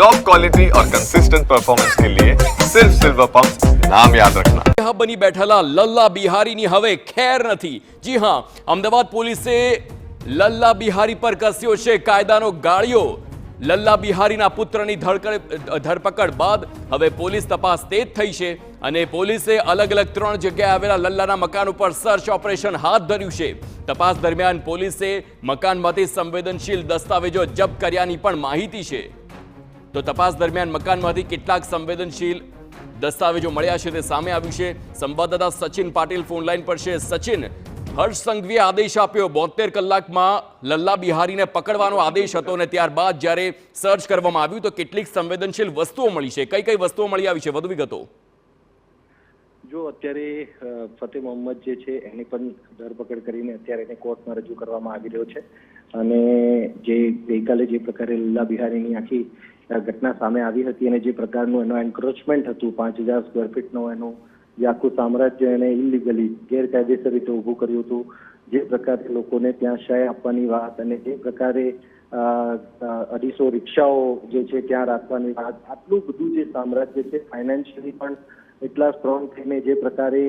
Top quality और consistent performance के लिए सिर्फ सिल्वर पंप नाम याद रखना। બની બેઠેલા લલ્લા બિહારીની હવે ખેર નથી। જી હા, અમદાવાદ પોલીસે લલ્લા બિહારી પર કસ્યો છે કાયદાનો ગાળિયો। લલ્લા બિહારીના પુત્રની ધરપકડ બાદ હવે પોલીસ તપાસ તેજ થઈ છે અને પોલીસે અલગ અલગ 3 જગ્યાએ આવેલા લલ્લાના મકાન ઉપર સર્ચ ઓપરેશન હાથ ધર્યું છે। તપાસ દરમિયાન પોલીસે મકાનમાંથી સંવેદનશીલ દસ્તાવેજો જપ્ત કર્યાની પણ માહિતી છે। તો તપાસ દરમિયાન મકાનમાંથી કેટલાક સંવેદનશીલ દસ્તાવેજો મળ્યા છે તે સામે આવ્યું છે। સંવાદદાતા સચિન પાટીલ ફોન લાઈન પર છે। સચિન, હર્ષ સંઘવીએ આદેશ આપ્યો 72 કલાકમાં લલ્લા બિહારીને પકડવાનો આદેશ હતો અને ત્યારબાદ જ્યારે સર્ચ કરવામાં આવ્યું તો કેટલીક સંવેદનશીલ વસ્તુઓ મળી છે। કઈ કઈ વસ્તુઓ મળી આવી છે, વધુ વિગતો? જો અત્યારે ફતેહ મોહમ્મદ જે છે એની પણ ધરપકડ કરીને અત્યારે એને કોર્ટમાં રજૂ કરવામાં આવી રહ્યો છે અને જે ગઈકાલે જે પ્રકારે લલ્લા બિહારીની આખી ઘટના સામે આવી હતી અને જે પ્રકારનું એનો એન્ક્રોચમેન્ટ હતું 5000 સ્ક્વેર ફીટનું એનું જે આખું સામ્રાજ્ય એને ઇલીગલી ગેરકાયદેસર રીતે ઊભું કર્યું હતું, જે પ્રકારે લોકોને ત્યાં શય આપવાની વાત અને જે પ્રકારે 250 રિક્ષાઓ જે છે ત્યાં રાખવાની વાત, આટલું બધું જે સામ્રાજ્ય છે ફાઇનાન્શિયલી પણ એટલા સ્ટ્રોંગ થઈને જે પ્રકારે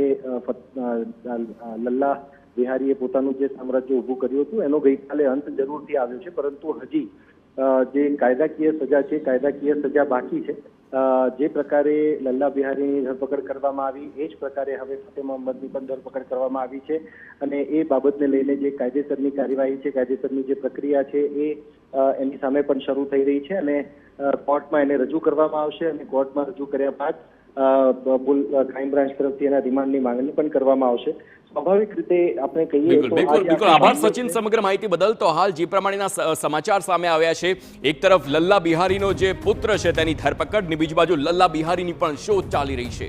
લલ્લા બિહારીએ પોતાનું જે સામ્રાજ્ય ઊભું કર્યું હતું એનો ગઈકાલે અંત જરૂરથી આવ્યો છે, પરંતુ હજી જે કાયદાકીય સજા છે કાયદાકીય સજા બાકી છે। જે પ્રકારે લલ્લા બિહારીની ધરપકડ કરવામાં આવી એ જ પ્રકારે હવે ફતેહ મોહમ્મદની પણ ધરપકડ કરવામાં આવી છે અને એ બાબતને લઈને જે કાયદેસરની કાર્યવાહી છે, કાયદેસરની જે પ્રક્રિયા છે એ એની સામે પણ શરૂ થઈ રહી છે અને કોર્ટમાં એને રજૂ કરવામાં આવશે અને કોર્ટમાં રજૂ કર્યા બાદ ક્રાઇમ બ્રાન્ચ તરફથી એના રિમાન્ડની માંગણી પણ કરવામાં આવશે। સ્વાભાવિક રીતે આપણે કહીએ તો બિલકુલ આભાર સચિન સમગ્ર માહિતી બદલ। તો હાલ જે પ્રમાણેના સમાચાર સામે આવ્યા છે, એક તરફ લલ્લા બિહારીનો જે પુત્ર છે તેની ધરપકડ, બીજી બાજુ લલ્લા બિહારીની પણ શોધ ચાલી રહી છે।